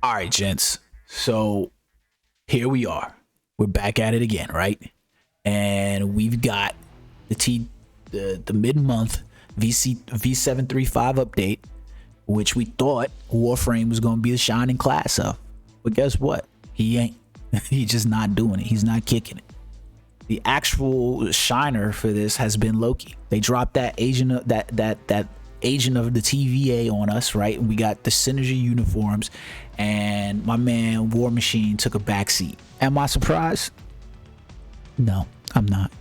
All right, gents. So here we are. We're back at it again, right? And we've got the mid-month V735 update, which we thought Warframe was going to be the shining class of. But guess what? He ain't. He's just not doing it. He's not kicking it. The actual shiner for this has been Loki. They dropped that agent of that agent of the TVA on us, right? And we got the Synergy uniforms, and my man War Machine took a backseat. Am I surprised? No, I'm not.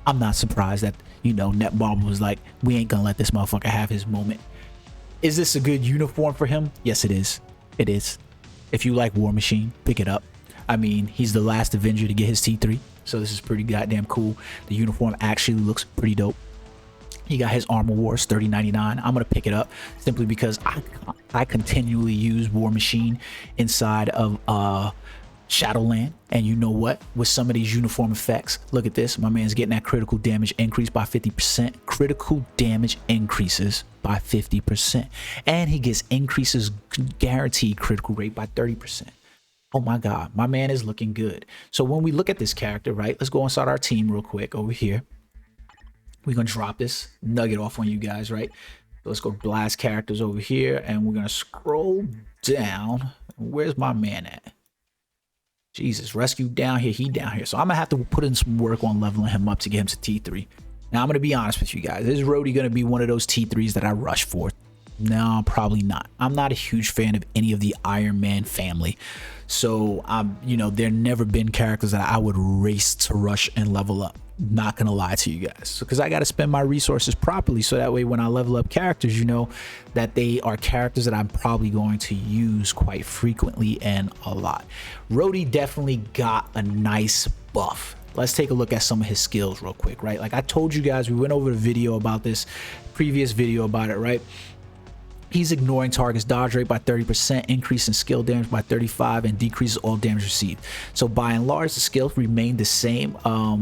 I'm not surprised that, Netball was like, we ain't gonna let this motherfucker have his moment. Is this a good uniform for him? Yes, it is. It is. If you like War Machine, pick it up. I mean, he's the last Avenger to get his T3, so this is pretty goddamn cool. The uniform actually looks pretty dope. He got his Armor Wars 30.99. I'm gonna pick it up simply because I continually use War Machine inside of Shadowland, and you know what? With some of these uniform effects, look at this. My man's getting that critical damage increase by 50%. Critical damage increases by 50%, and he gets increases guaranteed critical rate by 30%. Oh my God, my man is looking good. So when we look at this character, right? Let's go inside our team real quick over here. We're gonna drop this nugget off on you guys, right? So let's go blast characters over here, and we're gonna scroll down. Where's my man at? Jesus, rescue down here, he down here. So I'm gonna have to put in some work on leveling him up to get him to T3. Now I'm gonna be honest with you guys. Is Rhodey gonna be one of those T3s that I rush for? No, probably not. I'm not a huge fan of any of the Iron Man family. So there never been characters that I would race to rush and level up. Not gonna lie to you guys, because I got to spend my resources properly, so that way when I level up characters, that they are characters that I'm probably going to use quite frequently and a lot. Rhodey definitely got a nice buff. Let's take a look at some of his skills real quick, right? Like I told you guys, we went over the video about this, previous video about it, right? He's ignoring targets dodge rate by 30%, increase in skill damage by 35%, and decreases all damage received. So by and large, the skills remained the same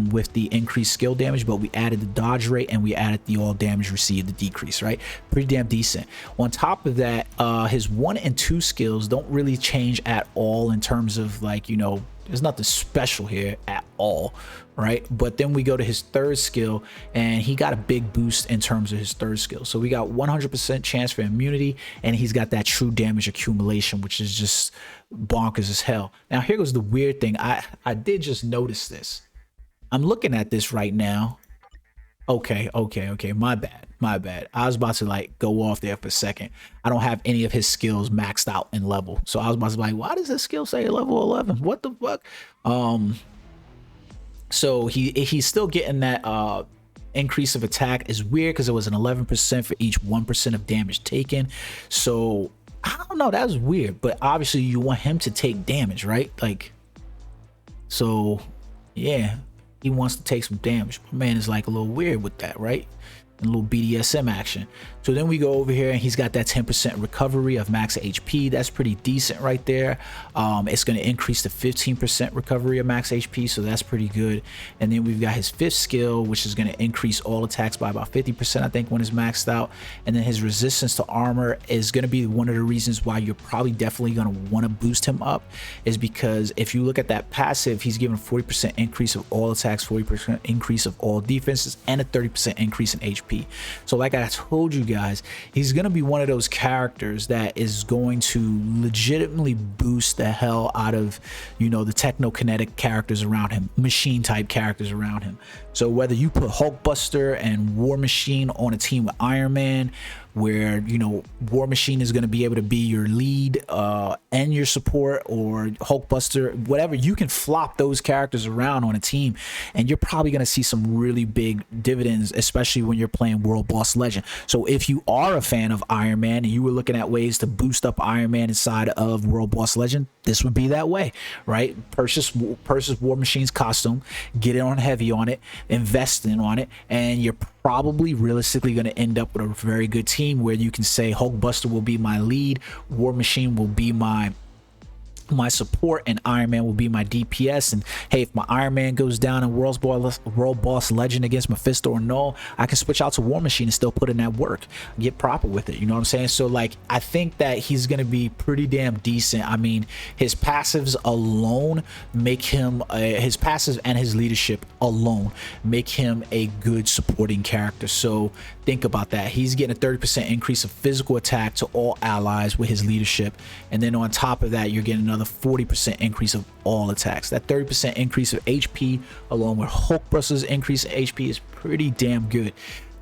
with the increased skill damage, but we added the dodge rate and we added the all damage received, the decrease, right? Pretty damn decent. On top of that, his 1 and 2 skills don't really change at all in terms of there's nothing special here at all, right? But then we go to his 3rd skill, and he got a big boost in terms of his 3rd skill. So we got 100% chance for immunity, and he's got that true damage accumulation, which is just bonkers as hell. Now here goes the weird thing. I did just notice this. I'm looking at this right now. Okay, my bad. I was about to go off there for a second. I don't have any of his skills maxed out in level, so I was about to be like, why does this skill say level 11? What the fuck? So he's still getting that increase of attack. Is weird because it was an 11% for each 1% of damage taken. So I don't know, that's weird, but obviously you want him to take damage, right? So yeah, he wants to take some damage. My man is a little weird with that, right? A little BDSM action. So then we go over here, and he's got that 10% recovery of max HP. That's pretty decent right there. It's going to increase to 15% recovery of max HP, so that's pretty good. And then we've got his 5th skill, which is going to increase all attacks by about 50%, I think, when it's maxed out. And then his resistance to armor is going to be one of the reasons why you're probably definitely going to want to boost him up, is because if you look at that passive, he's given a 40% increase of all attacks, 40% increase of all defenses, and a 30% increase in HP. So like I told you guys, he's going to be one of those characters that is going to legitimately boost the hell out of the technokinetic characters around him, machine type characters around him. So whether you put Hulkbuster and War Machine on a team with Iron Man, where War Machine is going to be able to be your lead and your support, or Hulkbuster, whatever, you can flop those characters around on a team, and you're probably going to see some really big dividends, especially when you're playing World Boss Legend. So if you are a fan of Iron Man and you were looking at ways to boost up Iron Man inside of World Boss Legend, this would be that way, right? Purchase War Machine's costume, get it on heavy on it, invest in on it, and you're probably realistically going to end up with a very good team where you can say Hulkbuster will be my lead, War Machine will be my my support, and Iron Man will be my DPS. And hey, if my Iron Man goes down in World Boss Legend against Mephisto or Null, I can switch out to War Machine and still put in that work, get proper with it, you know what I'm saying? So like, I think that he's gonna be pretty damn decent. I mean, his passives alone make him his passives and his leadership alone make him a good supporting character. So think about that. He's getting a 30% increase of physical attack to all allies with his leadership, and then on top of that, you're getting another 40% increase of all attacks. That 30% increase of HP along with Hulkbuster's increase in HP is pretty damn good.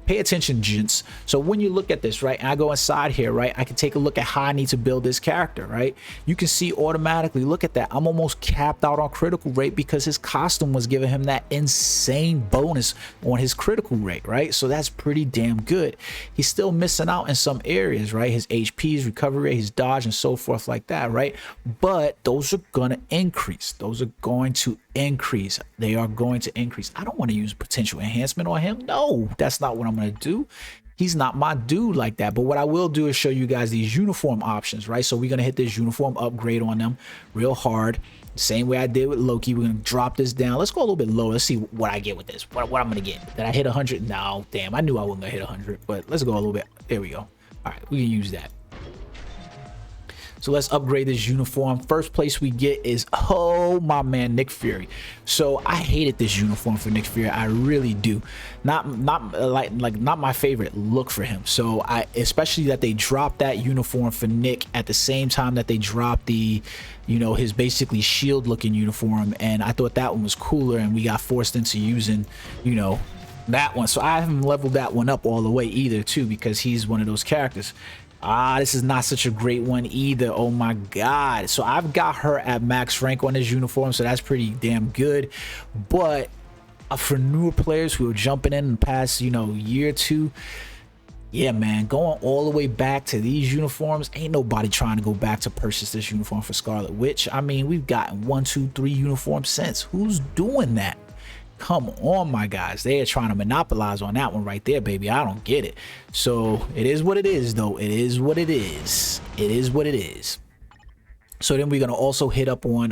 Pay attention, gents. So when you look at this, right, and I go inside here, right, I can take a look at how I need to build this character, right? You can see automatically, look at that, I'm almost capped out on critical rate because his costume was giving him that insane bonus on his critical rate, right? So that's pretty damn good. He's still missing out in some areas, right? His HP, his recovery rate, his dodge, and so forth like that, right? But those are gonna increase. Those are going to increase. They are going to increase. I don't want to use potential enhancement on him. No, that's not what I'm going to do. He's not my dude like that. But what I will do is show you guys these uniform options, right? So we're going to hit this uniform upgrade on them real hard, same way I did with Loki. We're going to drop this down. Let's go a little bit lower. Let's see what I get with this, what I'm going to get. Did I hit 100? No, damn, I knew I wasn't going to hit 100, but let's go a little bit. There we go. All right, we can use that. So let's upgrade this uniform. First place we get is, oh, my man, Nick Fury. So I hated this uniform for Nick Fury. I really do. Not my favorite look for him. So especially that they dropped that uniform for Nick at the same time that they dropped the, you know, his basically shield looking uniform. And I thought that one was cooler, and we got forced into using, you know, that one. So I haven't leveled that one up all the way either too, because he's one of those characters. This is not such a great one either. Oh my god. So I've got her at max rank on this uniform, so that's pretty damn good. But for newer players who are jumping in the past, you know, year or two, yeah, man, going all the way back to these uniforms, ain't nobody trying to go back to purchase this uniform for Scarlet Witch. I mean, we've gotten 1, 2, 3 uniforms since. Who's doing that? Come on, my guys. They are trying to monopolize on that one right there, baby. I don't get it. So it is what it is, though. It is what it is. It is what it is. So then we're gonna also hit up on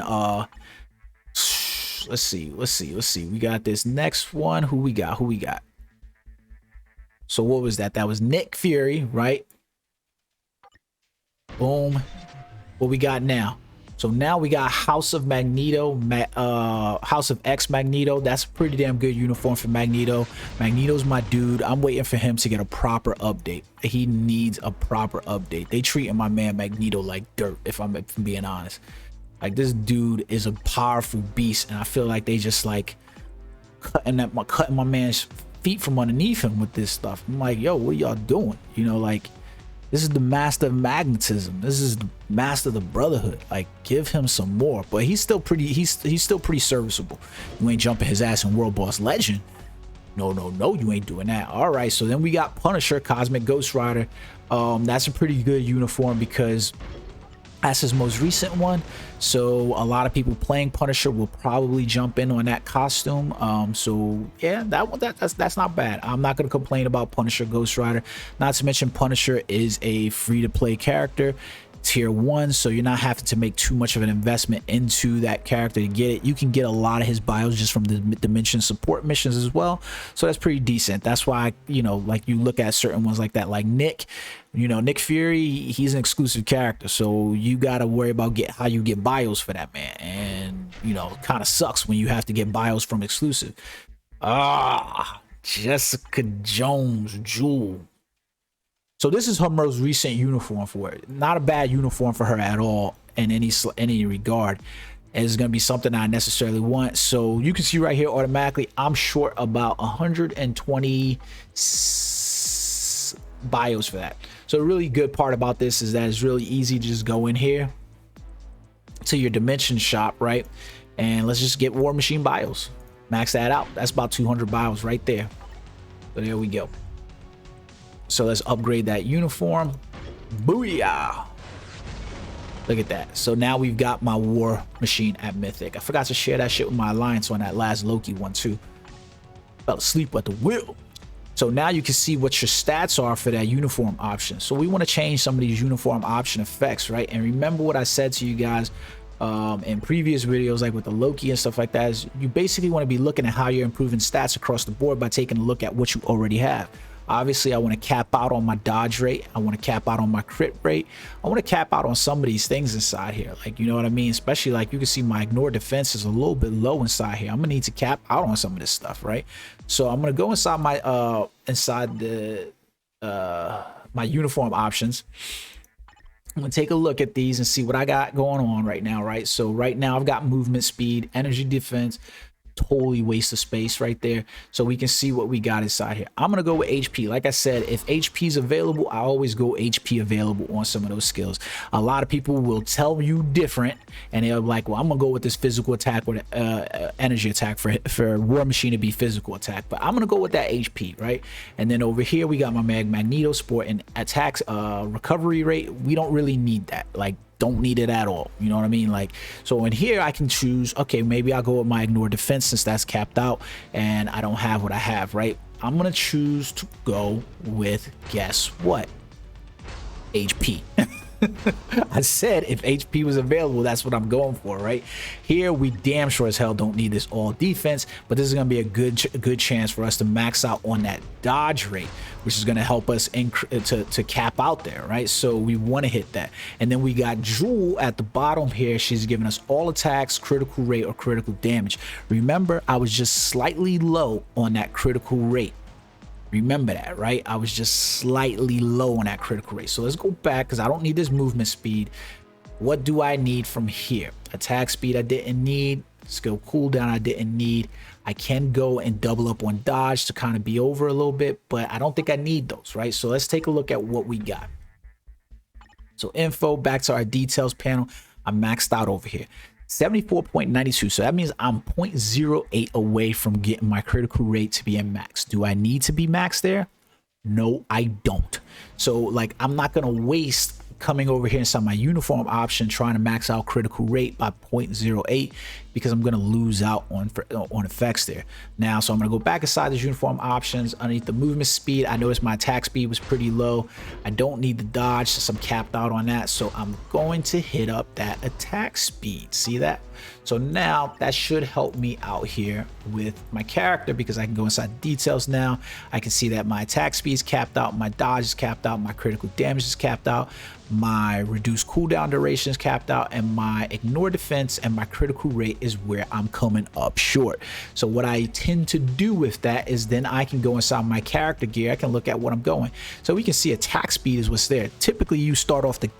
let's see. We got this next one. Who we got? So what was that? That was Nick Fury, right? Boom. What we got now? So now we got House of Magneto, House of X Magneto. That's a pretty damn good uniform for Magneto. Magneto's my dude. I'm waiting for him to get a proper update. He needs a proper update. They treating my man Magneto like dirt, if I'm being honest. Like, this dude is a powerful beast, and I feel like they just like cutting my man's feet from underneath him with this stuff. I'm like, yo, what y'all doing? You know, like, this is the master of magnetism. This is the master of the brotherhood. Like, give him some more. But he's still pretty. He's still pretty serviceable. You ain't jumping his ass in World Boss Legend. No, you ain't doing that. All right. So then we got Punisher, Cosmic Ghost Rider. That's a pretty good uniform because that's his most recent one. So a lot of people playing Punisher will probably jump in on that costume. So yeah, that's not bad. I'm not going to complain about Punisher Ghost Rider. Not to mention, Punisher is a free-to-play character, tier 1, so you're not having to make too much of an investment into that character to get it. You can get a lot of his bios just from the Dimension support missions as well, so that's pretty decent. That's why, you know, like, you look at certain ones like that, like Nick, you know, Nick Fury, he's an exclusive character, so you got to worry about how you get bios for that man. And, you know, it kind of sucks when you have to get bios from exclusive. Jessica Jones, Jewel. So this is her most recent uniform for it. Not a bad uniform for her at all in any regard. It's going to be something I necessarily want. So you can see right here automatically I'm short about 120 bios for that. So the really good part about this is that it's really easy to just go in here to your Dimension shop, right? And let's just get War Machine bios. Max that out. That's about 200 bios right there. So there we go. So let's upgrade that uniform. Booyah! Look at that. So now we've got my War Machine at Mythic. I forgot to share that shit with my alliance on that last Loki one too. Fell asleep at the wheel. So now you can see what your stats are for that uniform option. So we want to change some of these uniform option effects, right? And remember what I said to you guys in previous videos, like with the Loki and stuff like that, is you basically want to be looking at how you're improving stats across the board by taking a look at what you already have. Obviously, I want to cap out on my dodge rate. I want to cap out on my crit rate. I want to cap out on some of these things inside here. Like, you know what I mean? Especially like you can see my ignore defense is a little bit low inside here. I'm going to need to cap out on some of this stuff, right? So I'm going to go inside my, my uniform options. I'm gonna take a look at these and see what I got going on right now, right? So right now I've got movement speed, energy defense, totally waste of space right there. So we can see what we got inside here. I'm gonna go with HP. Like I said, if HP is available, I always go HP available on some of those skills. A lot of people will tell you different, and they're like, well, I'm gonna go with this physical attack with energy attack for War Machine to be physical attack, but I'm gonna go with that HP, right? And then over here we got my Magneto Sport and attacks recovery rate. We don't really need that. Like, don't need it at all, you know what I mean? Like, so in here I can choose, okay, maybe I'll go with my ignore defense since that's capped out and I don't have what I have, right? I'm gonna choose to go with, guess what, HP. I said if HP was available, that's what I'm going for, right? Here we damn sure as hell don't need this all defense, but this is going to be a good chance for us to max out on that dodge rate, which is going to help us to cap out there, right? So we want to hit that. And then we got Jewel at the bottom here. She's giving us all attacks, critical rate, or critical damage. Remember, I was just slightly low on that critical rate. Remember that, right? I was just slightly low on that critical rate. So let's go back because I don't need this movement speed. What do I need from here? Attack speed I didn't need. Skill cooldown I didn't need. I can go and double up on dodge to kind of be over a little bit, but I don't think I need those, right? So let's take a look at what we got. So info, back to our details panel. I'm maxed out over here. 74.92, so that means I'm 0.08 away from getting my critical rate to be in max. Do I need to be max there? No, I don't. So like, I'm not gonna waste coming over here inside my uniform option trying to max out critical rate by 0.08 because I'm gonna lose out on effects there. Now, so I'm gonna go back inside these uniform options. Underneath the movement speed, I noticed my attack speed was pretty low. I don't need the dodge since I'm capped out on that, so I'm going to hit up that attack speed. See that? So now that should help me out here with my character because I can go inside details now. I can see that my attack speed is capped out, my dodge is capped out, my critical damage is capped out, my reduced cooldown duration is capped out, and my ignore defense and my critical rate is where I'm coming up short. So what I tend to do with that is then I can go inside my character gear. I can look at what I'm going. So we can see attack speed is what's there. Typically you start off the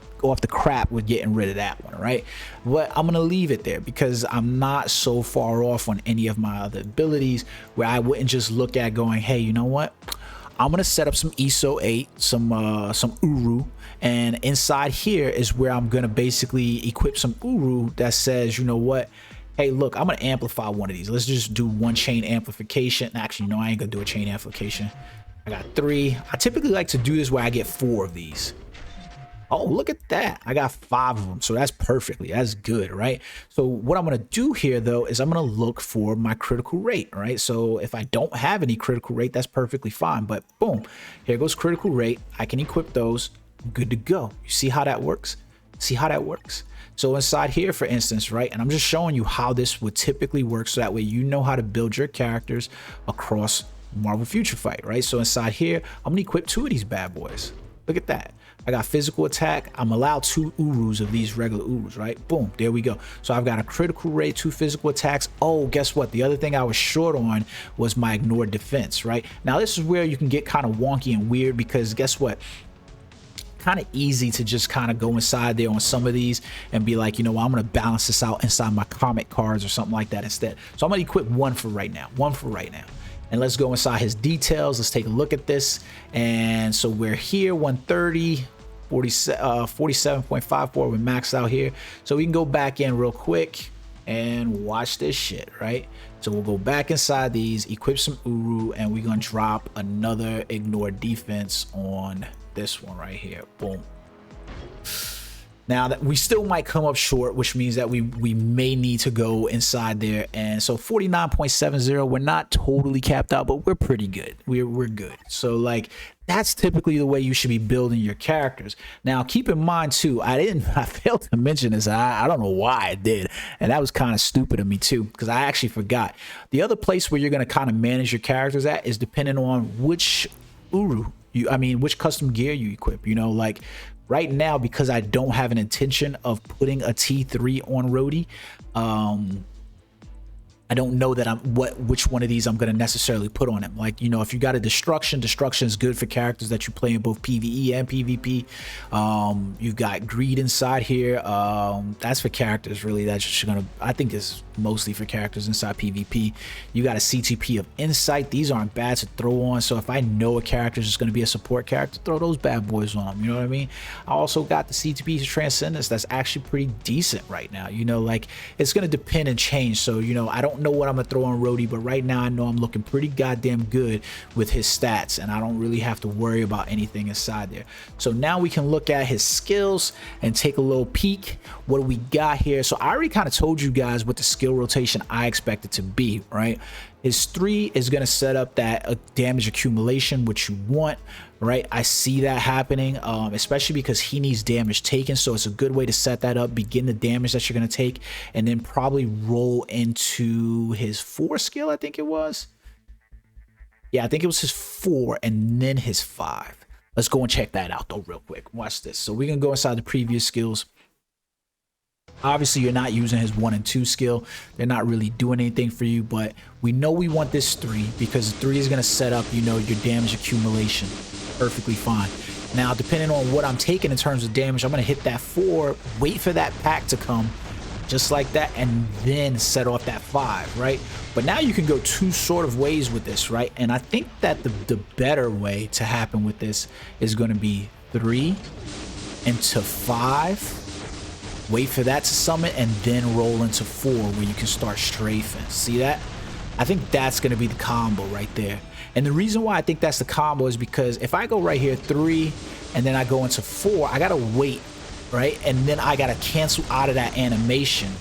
crap with getting rid of that one, right? But I'm gonna leave it there because I'm not so far off on any of my other abilities where I wouldn't just look at going, hey, you know what, I'm gonna set up some ESO 8, some Uru, and inside here is where I'm gonna basically equip some Uru that says, you know what, hey, look, I'm gonna amplify one of these. Let's just do one chain amplification. Actually, no, I ain't gonna do a chain amplification. I got 3. I typically like to do this where I get 4 of these. Oh, look at that. I got 5 of them. So that's that's good, right? So what I'm going to do here, though, is I'm going to look for my critical rate, right? So if I don't have any critical rate, that's perfectly fine. But boom, here goes critical rate. I can equip those. I'm good to go. You see how that works? See how that works? So inside here, for instance, right? And I'm just showing you how this would typically work so that way you know how to build your characters across Marvel Future Fight, right? So inside here, I'm going to equip 2 of these bad boys. Look at that. I got physical attack. I'm allowed 2 Urus of these regular Urus, right? Boom, there we go. So I've got a critical rate, 2 physical attacks. Oh, guess what? The other thing I was short on was my ignored defense, right? Now this is where you can get kind of wonky and weird because guess what? Kind of easy to just kind of go inside there on some of these and be like, you know what, I'm going to balance this out inside my comic cards or something like that instead. So I'm going to equip one for right now. And let's go inside his details. Let's take a look at this. And so we're here, 130, 47.54. We're maxed out here. So we can go back in real quick and watch this shit, right? So we'll go back inside these, equip some Uru, and we're going to drop another ignore defense on this one right here. Boom. Now that we still might come up short, which means that we may need to go inside there. And so 49.70, we're not totally capped out, but we're pretty good. We're good. So like that's typically the way you should be building your characters. Now keep in mind too, I failed to mention this. I don't know why I did, and that was kind of stupid of me too, because I actually forgot. The other place where you're going to kind of manage your characters at is depending on which which custom gear you equip. You know, like right now, because I don't have an intention of putting a T3 on Rhodey, I don't know that which one of these I'm going to necessarily put on him. Like, you know, if you got a destruction is good for characters that you play in both PvE and PvP. You've got greed inside here. That's for characters really that's just gonna, I think is mostly for characters inside PvP. You got a CTP of insight. These aren't bad to throw on. So if I know a character is just going to be a support character, throw those bad boys on them. You know what I mean? I also got the CTP of transcendence. That's actually pretty decent right now. You know, like it's going to depend and change. So, you know, I don't know what I'm gonna throw on Rhodey, but right now I know I'm looking pretty goddamn good with his stats, and I don't really have to worry about anything inside there. So now we can look at his skills and take a little peek. What do we got here? So I already kind of told you guys what the skill rotation I expect it to be, right? His 3 is going to set up that damage accumulation, which you want, right? I see that happening, especially because he needs damage taken. So it's a good way to set that up, begin the damage that you're going to take, and then probably roll into his 4 skill, I think it was. Yeah, I think it was his 4 and then his 5. Let's go and check that out though real quick. Watch this. So we're going to go inside the previous skills. Obviously, you're not using his 1 and 2 skill. They're not really doing anything for you, but we know we want this 3 because 3 is going to set up, you know, your damage accumulation perfectly fine. Now, depending on what I'm taking in terms of damage, I'm going to hit that 4, wait for that pack to come, just like that, and then set off that 5, right? But now you can go 2 sort of ways with this, right? And I think that the better way to happen with this is going to be 3 into 5. Wait for that to summon and then roll into 4 where you can start strafing. See that? I think that's going to be the combo right there. And the reason why I think that's the combo is because if I go right here 3 and then I go into 4, I got to wait, right? And then I got to cancel out of that animation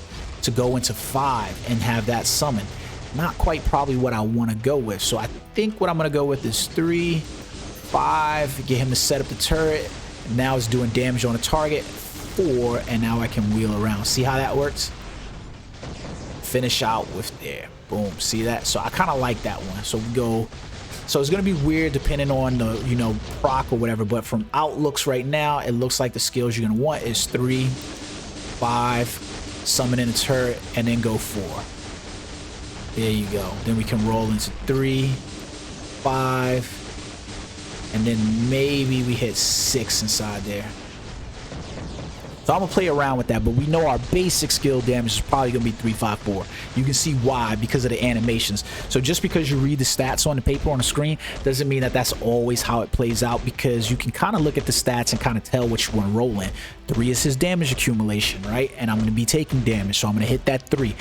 to go into 5 and have that summon. Not quite probably what I want to go with. So I think what I'm going to go with is 3, 5, get him to set up the turret. Now it's doing damage on the target. 4, and now I can wheel around. See how that works? Finish out with there. Boom. See that? So I kind of like that one. So we go. So it's going to be weird depending on the, you know, proc or whatever, but from outlooks right now, it looks like the skills you're going to want is 3, 5, summon in a turret, and then go 4. There you go. Then we can roll into 3, 5, and then maybe we hit 6 inside there. So I'm going to play around with that, but we know our basic skill damage is probably going to be 3, 5, 4. You can see why, because of the animations. So just because you read the stats on the paper on the screen doesn't mean that that's always how it plays out, because you can kind of look at the stats and kind of tell which one roll in. 3 is his damage accumulation, right? And I'm going to be taking damage, so I'm going to hit that 3.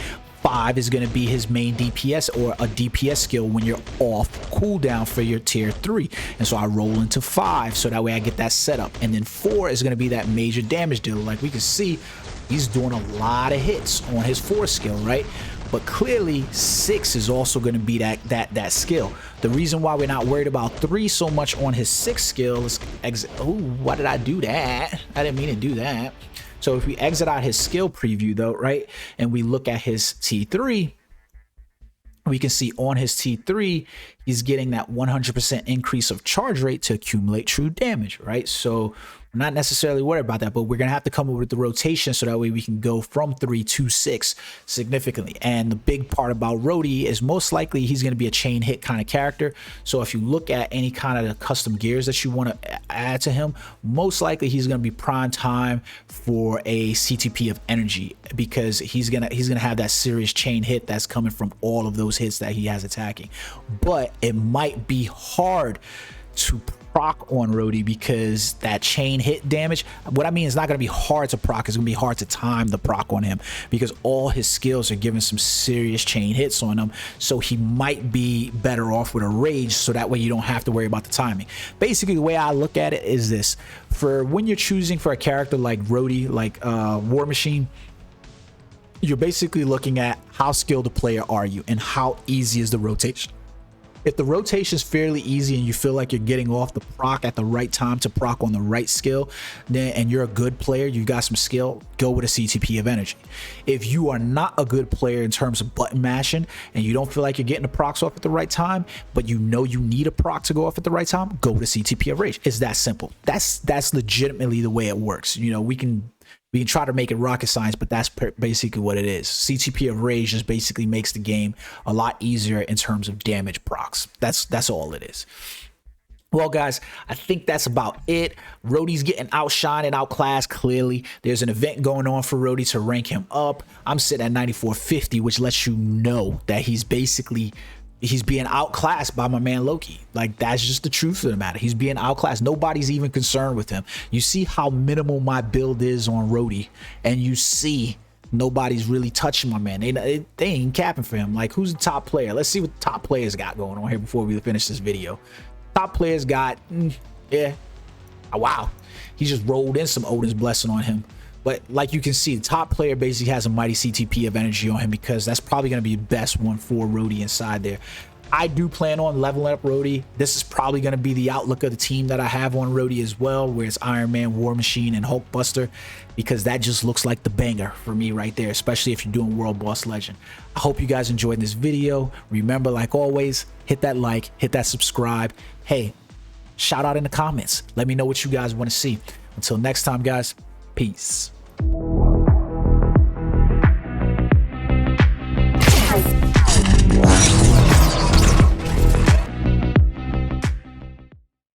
5 is going to be his main DPS or a DPS skill when you're off cooldown for your tier 3. And so I roll into 5 so that way I get that setup. And then 4 is going to be that major damage dealer. Like we can see, he's doing a lot of hits on his 4 skill, right? But clearly 6 is also going to be that skill. The reason why we're not worried about 3 so much on his 6 skill is, oh, why did I do that? I didn't mean to do that. So if we exit out his skill preview though, right, and we look at his T3, we can see on his T3, he's getting that 100% increase of charge rate to accumulate true damage, right? So I'm not necessarily worried about that, but we're going to have to come up with the rotation so that way we can go from 3 to 6 significantly. And the big part about Rhodey is most likely he's going to be a chain hit kind of character. So if you look at any kind of the custom gears that you want to add to him, most likely he's going to be prime time for a CTP of energy, because he's going to have that serious chain hit that's coming from all of those hits that he has attacking. But it might be hard to proc on Rhodey because that chain hit damage. What I mean is not going to be hard to proc, it's going to be hard to time the proc on him because all his skills are giving some serious chain hits on him. So he might be better off with a rage, so that way you don't have to worry about the timing. Basically, the way I look at it is this: for when you're choosing for a character like Rhodey, like War Machine, you're basically looking at how skilled a player are you and how easy is the rotation. If the rotation is fairly easy and you feel like you're getting off the proc at the right time to proc on the right skill, then and you're a good player, you got some skill, go with a CTP of energy. If you are not a good player in terms of button mashing and you don't feel like you're getting the procs off at the right time, but you know you need a proc to go off at the right time, go with a CTP of rage. It's that simple. That's legitimately the way it works. You know, we can try to make it rocket science, but that's basically what it is. CTP of rage just basically makes the game a lot easier in terms of damage procs. That's all it is. Well, guys, I think that's about it. Rhodey's getting outshined and outclassed, clearly. There's an event going on for Rhodey to rank him up. I'm sitting at 9450, which lets you know that he's being outclassed by my man Loki. Like, that's just the truth of the matter. He's being outclassed. Nobody's even concerned with him. You see how minimal my build is on Rhodey, and you see nobody's really touching my man. They ain't capping for him. Like, who's the top player? Let's see what the top players got going on here before we finish this video. Top players got, yeah. Oh, wow. He just rolled in some Odin's Blessing on him. But like you can see, the top player basically has a mighty CTP of energy on him because that's probably going to be the best one for Rhodey inside there. I do plan on leveling up Rhodey. This is probably going to be the outlook of the team that I have on Rhodey as well, where it's Iron Man, War Machine, and Hulkbuster, because that just looks like the banger for me right there, especially if you're doing World Boss Legend. I hope you guys enjoyed this video. Remember, like always, hit that like, hit that subscribe. Hey, shout out in the comments. Let me know what you guys want to see. Until next time, guys, peace.